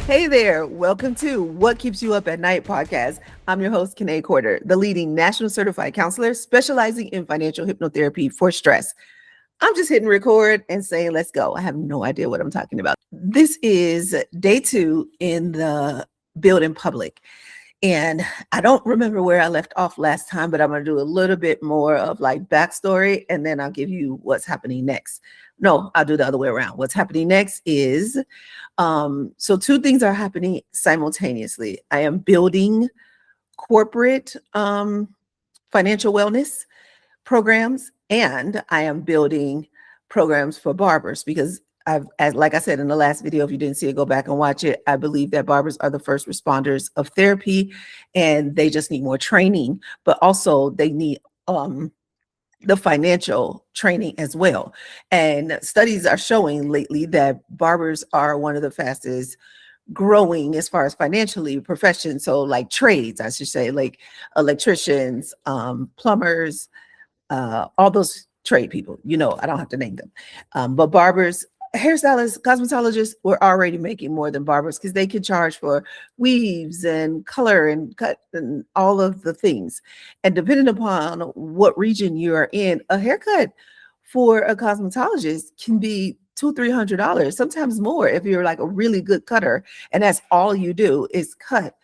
Hey there, welcome to What Keeps You Up at Night podcast. I'm your host, Kiné Corder, the leading national certified counselor specializing in financial hypnotherapy for stress. I'm just hitting record and saying, let's go. I have no idea what I'm talking about. This is day 2 in the Build in Public. And I don't remember where I left off last time, but I'm going to do a little bit more of like backstory, and then I'll give you what's happening next. No, I'll do the other way around. What's happening next is, so two things are happening simultaneously. I am building corporate financial wellness programs, and I am building programs for barbers because like I said in the last video, if you didn't see it, go back and watch it. I believe that barbers are the first responders of therapy, and they just need more training, but also they need the financial training as well. And studies are showing lately that barbers are one of the fastest growing as far as financially professions. So like trades, I should say, like electricians, plumbers, all those trade people, I don't have to name them. But barbers, hairstylists, cosmetologists were already making more than barbers because they could charge for weaves and color and cut and all of the things. And depending upon what region you are in, a haircut for a cosmetologist can be $200-$300, sometimes more if you're like a really good cutter and that's all you do is cut.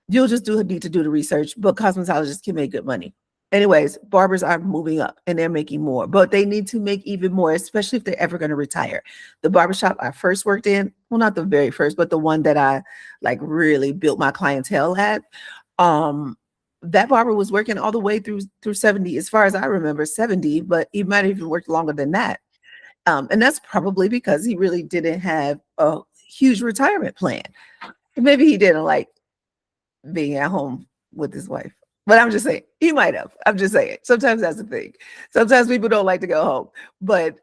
You'll just need to do the research, but cosmetologists can make good money. Anyways, barbers are moving up and they're making more, but they need to make even more, especially if they're ever going to retire. The barbershop I first worked in, well, not the very first, but the one that I like really built my clientele at, that barber was working all the way through 70, as far as I remember, 70, but he might have even worked longer than that. And that's probably because he really didn't have a huge retirement plan. Maybe he didn't like being at home with his wife. But I'm just saying, he might have. I'm just saying. Sometimes that's the thing. Sometimes people don't like to go home. But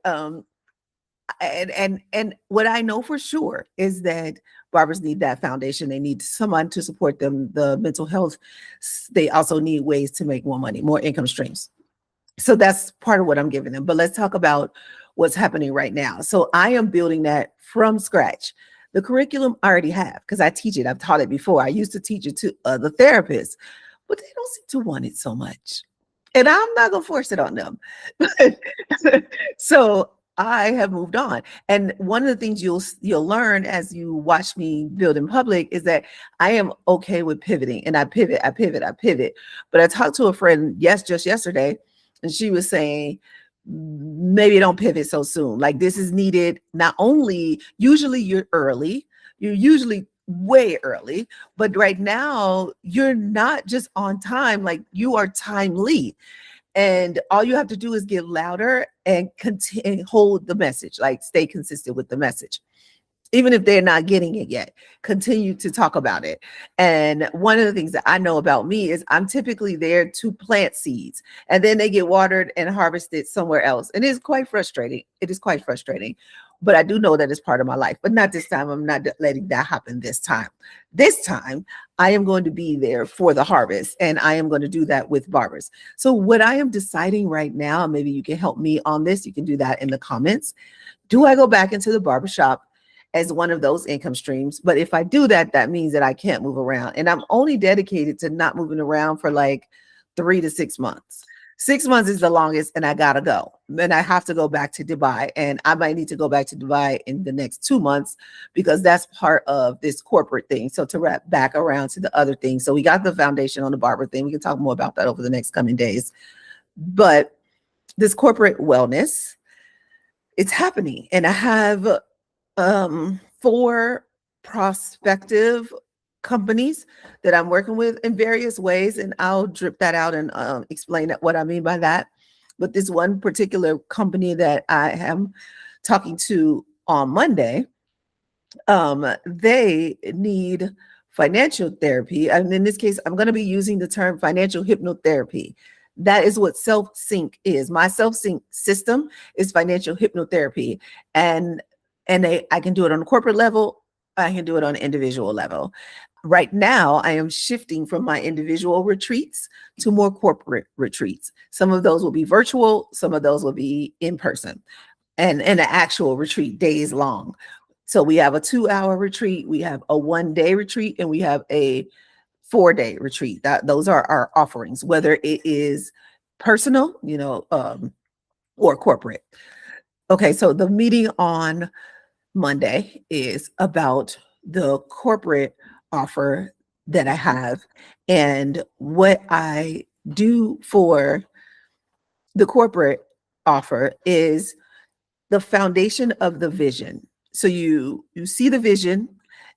and what I know for sure is that barbers need that foundation. They need someone to support them, the mental health. They also need ways to make more money, more income streams. So that's part of what I'm giving them. But let's talk about what's happening right now. So I am building that from scratch. The curriculum I already have because I teach it. I've taught it before. I used to teach it to the therapists, but they don't seem to want it so much. And I'm not going to force it on them. So I have moved on. And one of the things you'll learn as you watch me build in public is that I am okay with pivoting, and I pivot. But I talked to a friend just yesterday, and she was saying, maybe don't pivot so soon. Like this is needed. Not only usually you're usually way early, but right now you're not just on time, like you are timely. And all you have to do is get louder and continue, hold the message, like stay consistent with the message. Even if they're not getting it yet, continue to talk about it. And one of the things that I know about me is I'm typically there to plant seeds, and then they get watered and harvested somewhere else. And it's quite frustrating. It is quite frustrating. But I do know that it's part of my life. But not this time. I'm not letting that happen this time. This time, I am going to be there for the harvest, and I am going to do that with barbers. So what I am deciding right now, maybe you can help me on this. You can do that in the comments. Do I go back into the barbershop as one of those income streams? But if I do that, that means that I can't move around. And I'm only dedicated to not moving around for like 3 to 6 months. 6 months is the longest, and I gotta go. And I have to go back to Dubai. And I might need to go back to Dubai in the next 2 months because that's part of this corporate thing. So to wrap back around to the other thing. So we got the foundation on the barber thing. We can talk more about that over the next coming days. But this corporate wellness, it's happening. And I have 4 prospective companies that I'm working with in various ways, and I'll drip that out and explain what I mean by that. But this one particular company that I am talking to on Monday, they need financial therapy. And in this case, I'm going to be using the term financial hypnotherapy. That is what self-sync is. My self-sync system is financial hypnotherapy. And I can do it on a corporate level. I can do it on an individual level. Right now, I am shifting from my individual retreats to more corporate retreats. Some of those will be virtual. Some of those will be in person and an actual retreat, days long. So we have a 2-hour retreat, we have a 1-day retreat, and we have a 4-day retreat. Those are our offerings, whether it is personal, or corporate. Okay, so the meeting on Monday is about the corporate offer that I have, and what I do for the corporate offer is the foundation of the vision. So you see the vision,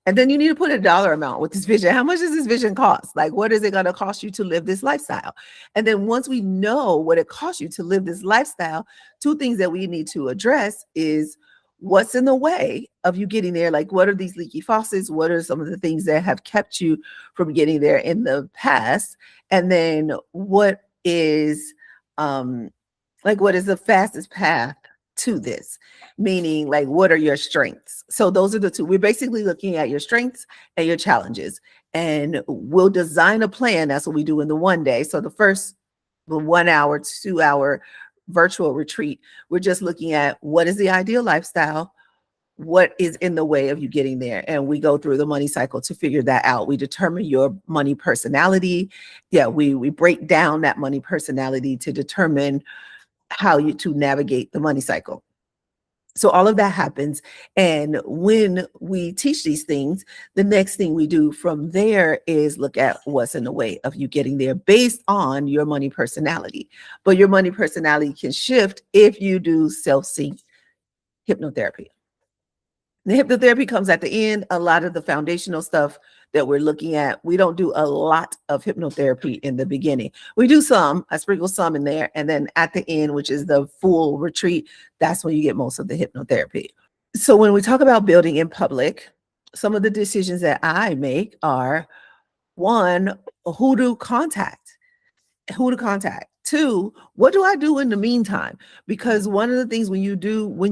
and then you need to put a dollar amount with this vision. How much does this vision cost? Like, what is it going to cost you to live this lifestyle? And then once we know what it costs you to live this lifestyle, two things that we need to address is what's in the way of you getting there. Like, what are these leaky faucets? What are some of the things that have kept you from getting there in the past? And then what is what is the fastest path to this? Meaning, like, what are your strengths? So those are the two. We're basically looking at your strengths and your challenges, and we'll design a plan. That's what we do in the 1 day. So the 1 hour, 2 hour virtual retreat, we're just looking at what is the ideal lifestyle, what is in the way of you getting there. And we go through the money cycle to figure that out. We determine your money personality. Yeah, we break down that money personality to determine how you to navigate the money cycle. So all of that happens. And when we teach these things, the next thing we do from there is look at what's in the way of you getting there based on your money personality. But your money personality can shift if you do self-sync hypnotherapy. The hypnotherapy comes at the end. A lot of the foundational stuff that we're looking at, we don't do a lot of hypnotherapy in the beginning. We do some, I sprinkle some in there. And then at the end, which is the full retreat, that's when you get most of the hypnotherapy. So when we talk about building in public, some of the decisions that I make are, one, who to contact. Two, what do I do in the meantime? Because one of the things when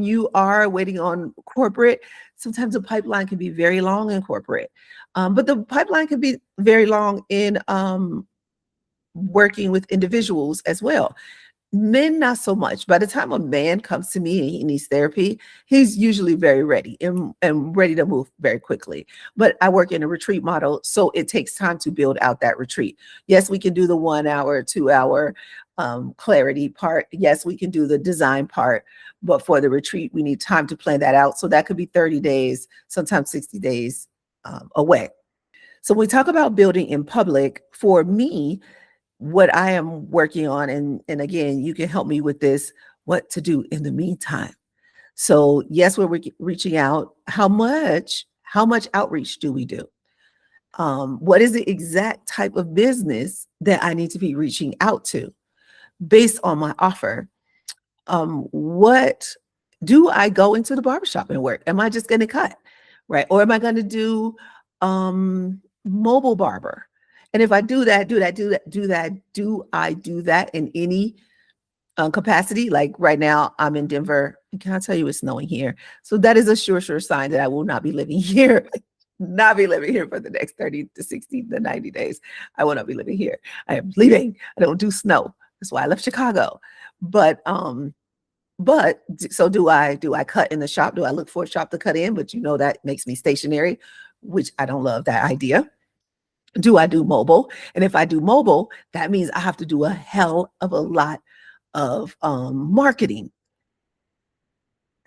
you are waiting on corporate, sometimes the pipeline can be very long in corporate. But the pipeline can be very long in working with individuals as well. Men, not so much. By the time a man comes to me and he needs therapy, he's usually very ready and ready to move very quickly. But I work in a retreat model, so it takes time to build out that retreat. Yes, we can do the 1 hour, 2 hour clarity part. Yes, we can do the design part. But for the retreat, we need time to plan that out. So that could be 30 days, sometimes 60 days away. So when we talk about building in public, for me, what I am working on, and again, you can help me with this, what to do in the meantime. So yes, we're reaching out. How much outreach do we do? What is the exact type of business that I need to be reaching out to based on my offer? What do I go into the barbershop and work? Am I just going to cut, right? Or am I going to do mobile barber? And if I do I do that in any capacity? Like right now, I'm in Denver. Can I tell you it's snowing here? So that is a sure sign that I will not be living here. Not be living here for the next 30 to 60 to 90 days. I will not be living here. I am leaving. I don't do snow. That's why I left Chicago. But so do I cut in the shop? Do I look for a shop to cut in? But that makes me stationary, which I don't love that idea. Do I do mobile? And if I do mobile, that means I have to do a hell of a lot of marketing.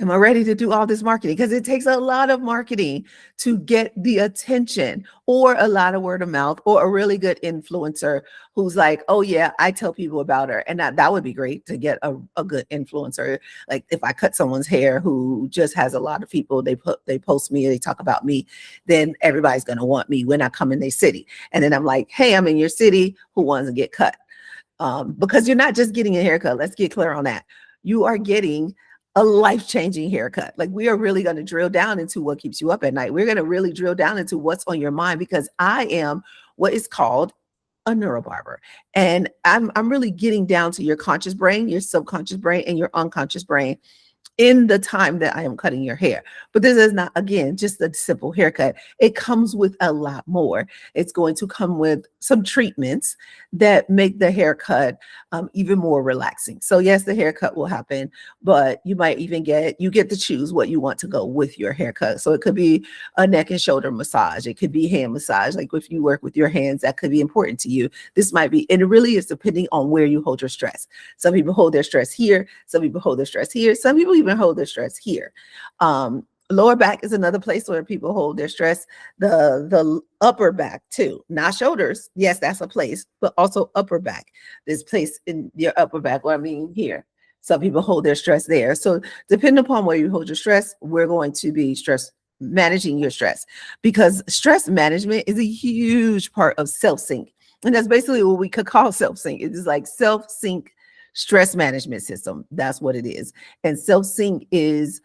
Am I ready to do all this marketing? Because it takes a lot of marketing to get the attention, or a lot of word of mouth, or a really good influencer who's like, oh yeah, I tell people about her. And that would be great to get a good influencer. Like if I cut someone's hair who just has a lot of people, they post me, they talk about me, then everybody's going to want me when I come in their city. And then I'm like, hey, I'm in your city. Who wants to get cut? Because you're not just getting a haircut. Let's get clear on that. You are getting a life-changing haircut. Like, we are really going to drill down into what keeps you up at night. We're going to really drill down into what's on your mind, because I am what is called a neuro-barber. And I'm really getting down to your conscious brain, your subconscious brain, and your unconscious brain. in the time that I am cutting your hair. But this is not, again, just a simple haircut. It comes with a lot more. It's going to come with some treatments that make the haircut even more relaxing. So yes, the haircut will happen, but you might even you get to choose what you want to go with your haircut. So it could be a neck and shoulder massage. It could be hand massage. Like if you work with your hands, that could be important to you. This might be, and it really is depending on where you hold your stress. Some people hold their stress here. Some people hold their stress here. Some people even hold their stress here. Lower back is another place where people hold their stress. The upper back too, not shoulders. Yes, that's a place, but also upper back. This place in your upper back, what I mean here. Some people hold their stress there. So depending upon where you hold your stress, we're going to be managing your stress, because stress management is a huge part of self-sync. And that's basically what we could call self-sync. It is like self-sync stress management system. That's what it is. And self-sync is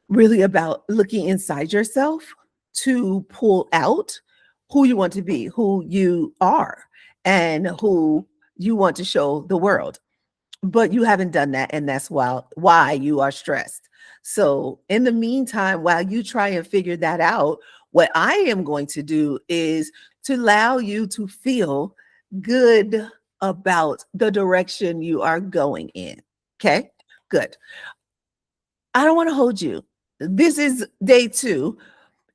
really about looking inside yourself to pull out who you want to be, who you are, and who you want to show the world. But you haven't done that, and that's why you are stressed. So in the meantime, while you try and figure that out, what I am going to do is to allow you to feel good about the direction you are going in. Okay, good. I don't want to hold you. This is day 2,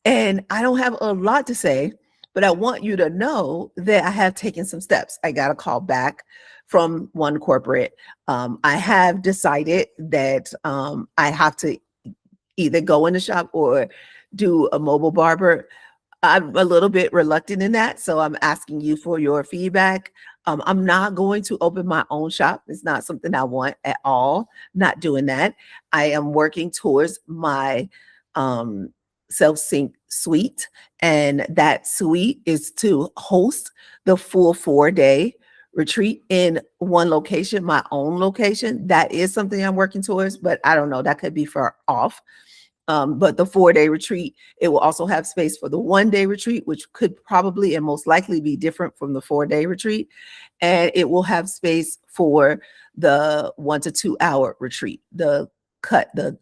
and I don't have a lot to say, but I want you to know that I have taken some steps. I got a call back from one corporate. I have decided that I have to either go in the shop or do a mobile barber. I'm a little bit reluctant in that, so I'm asking you for your feedback. I'm not going to open my own shop. It's not something I want at all. Not doing that. I am working towards my self-sync suite, and that suite is to host the full 4-day retreat in one location, my own location. That is something I'm working towards, but I don't know. That could be far off. But the 4-day retreat, it will also have space for the 1-day retreat, which could probably and most likely be different from the 4-day retreat. And it will have space for the 1 to 2 hour retreat, the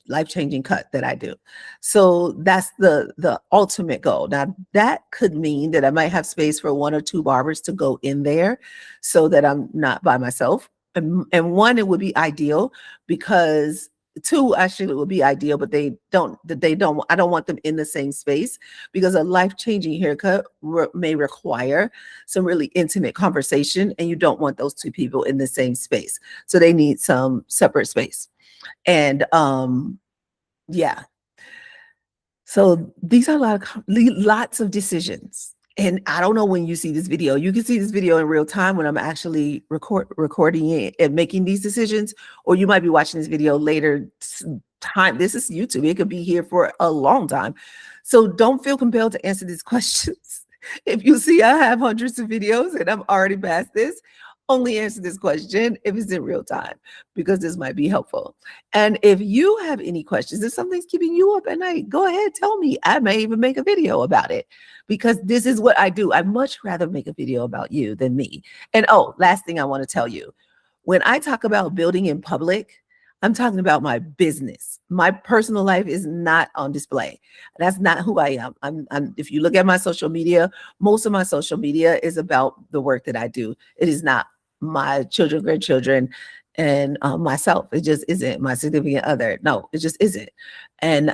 life-changing cut that I do. So that's the ultimate goal. Now that could mean that I might have space for 1 or 2 barbers to go in there so that I'm not by myself. And 1, it would be ideal, because 2 actually would be ideal, but I don't want them in the same space, because a life-changing haircut may require some really intimate conversation, and you don't want those 2 people in the same space. So they need some separate space. And yeah. So these are lots of decisions. And I don't know when you see this video. You can see this video in real time when I'm actually recording it and making these decisions, or you might be watching this video later time. This is YouTube. It could be here for a long time. So don't feel compelled to answer these questions. If you see I have hundreds of videos and I'm already past this, only answer this question if it's in real time, because this might be helpful. And if you have any questions, if something's keeping you up at night, go ahead, tell me. I may even make a video about it, because this is what I do. I'd much rather make a video about you than me. And last thing I want to tell you, when I talk about building in public, I'm talking about my business. My personal life is not on display. That's not who I am. I'm if you look at my social media, most of my social media is about the work that I do. It is not my children, grandchildren, and myself. It just isn't. My significant other. No, it just isn't. And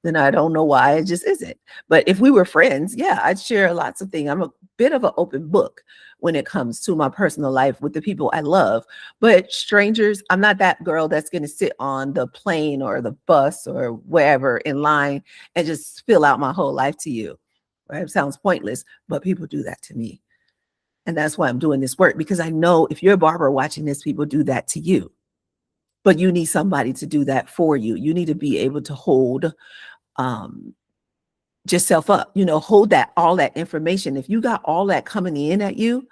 then I don't know why. It just isn't. But if we were friends, yeah, I'd share lots of things. I'm a bit of an open book when it comes to my personal life with the people I love. But strangers, I'm not that girl that's going to sit on the plane or the bus or wherever in line and just spill out my whole life to you. Right? It sounds pointless, but people do that to me. And that's why I'm doing this work, because I know if you're a barber watching this, people do that to you. But you need somebody to do that for you. You need to be able to hold yourself up, hold all that information. If you got all that coming in at you,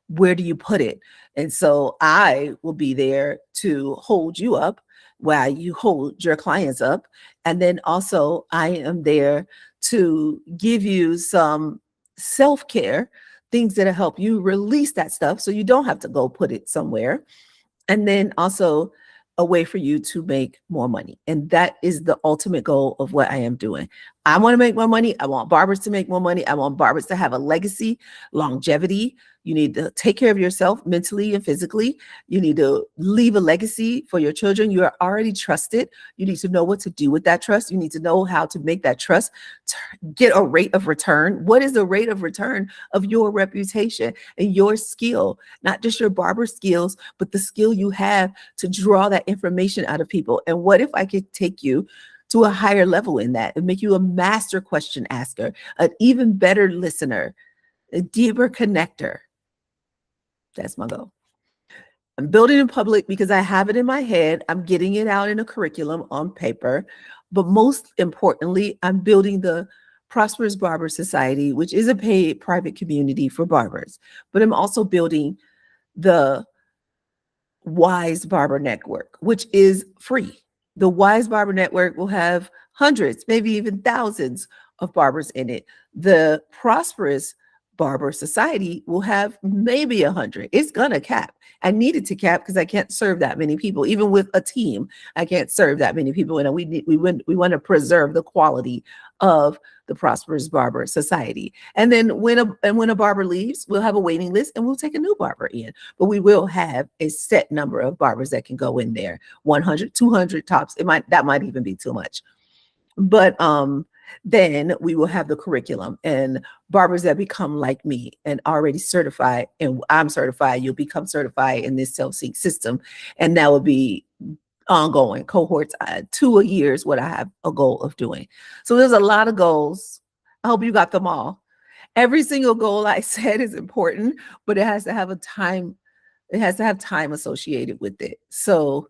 where do you put it? And so I will be there to hold you up while you hold your clients up. And then also I am there to give you some self-care, things that'll help you release that stuff so you don't have to go put it somewhere. And then also a way for you to make more money. And that is the ultimate goal of what I am doing. I want to make more money. I want barbers to make more money. I want barbers to have a legacy, longevity. You need to take care of yourself mentally and physically. You need to leave a legacy for your children. You are already trusted. You need to know what to do with that trust. You need to know how to make that trust get a rate of return. What is the rate of return of your reputation and your skill? Not just your barber skills, but the skill you have to draw that information out of people. And what if I could take you to a higher level in that and make you a master question asker, an even better listener, a deeper connector? That's my goal. I'm building in public because I have it in my head. I'm getting it out in a curriculum on paper. But most importantly, I'm building the Prosperous Barber Society, which is a paid private community for barbers. But I'm also building the Wise Barber Network, which is free. The Wise Barber Network will have hundreds, maybe even thousands of barbers in it. The Prosperous Barber Society will have maybe 100. It's gonna cap. I need it to cap because I can't serve that many people. Even with a team, I can't serve that many people. And we want to preserve the quality of the Prosperous Barber Society. And then when a barber leaves, we'll have a waiting list and we'll take a new barber in. But we will have a set number of barbers that can go in there. 100, 200 tops. That might even be too much. But then we will have the curriculum, and barbers that become like me and already certified, and I'm certified, you'll become certified in this self-sync system. And that will be ongoing cohorts, 2 a year is what I have a goal of doing. So there's a lot of goals. I hope you got them all. Every single goal I said is important, but it has to have a time. It has to have time associated with it. So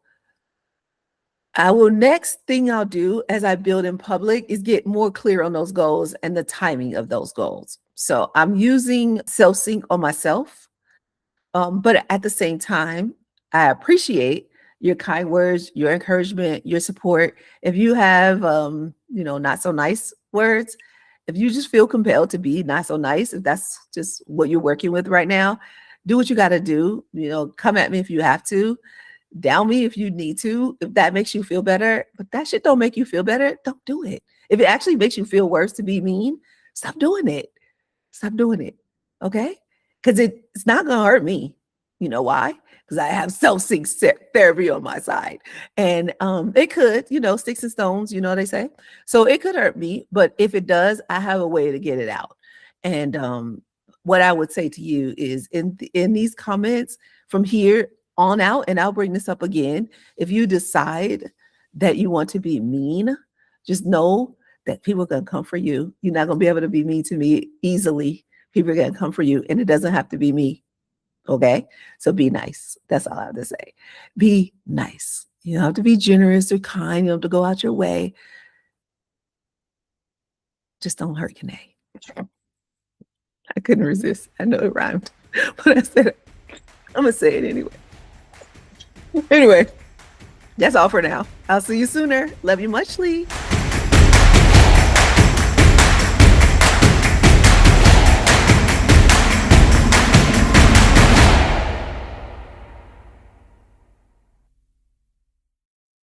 next thing I'll do as I build in public is get more clear on those goals and the timing of those goals. So I'm using self-sync on myself, but at the same time, I appreciate your kind words, your encouragement, your support. If you have, not so nice words, if you just feel compelled to be not so nice, if that's just what you're working with right now, do what you got to do. Come at me if you have to. Down me if you need to, if that makes you feel better. But that shit don't make you feel better, don't do it. If it actually makes you feel worse to be mean, stop doing it. Stop doing it. Okay? Because it's not gonna hurt me. You know why? Because I have self-sync therapy on my side. And it could, sticks and stones, they say. So it could hurt me, but if it does, I have a way to get it out. And what I would say to you is in these comments from here on out, and I'll bring this up again, if you decide that you want to be mean, just know that people are going to come for you. You're not going to be able to be mean to me easily. People are going to come for you, and it doesn't have to be me. Okay? So be nice. That's all I have to say. Be nice. You don't have to be generous or kind. You don't have to go out your way. Just don't hurt Kiné. I couldn't resist. I know it rhymed, but I said it. I'm going to say it anyway. Anyway, that's all for now. I'll see you sooner. Love you muchly.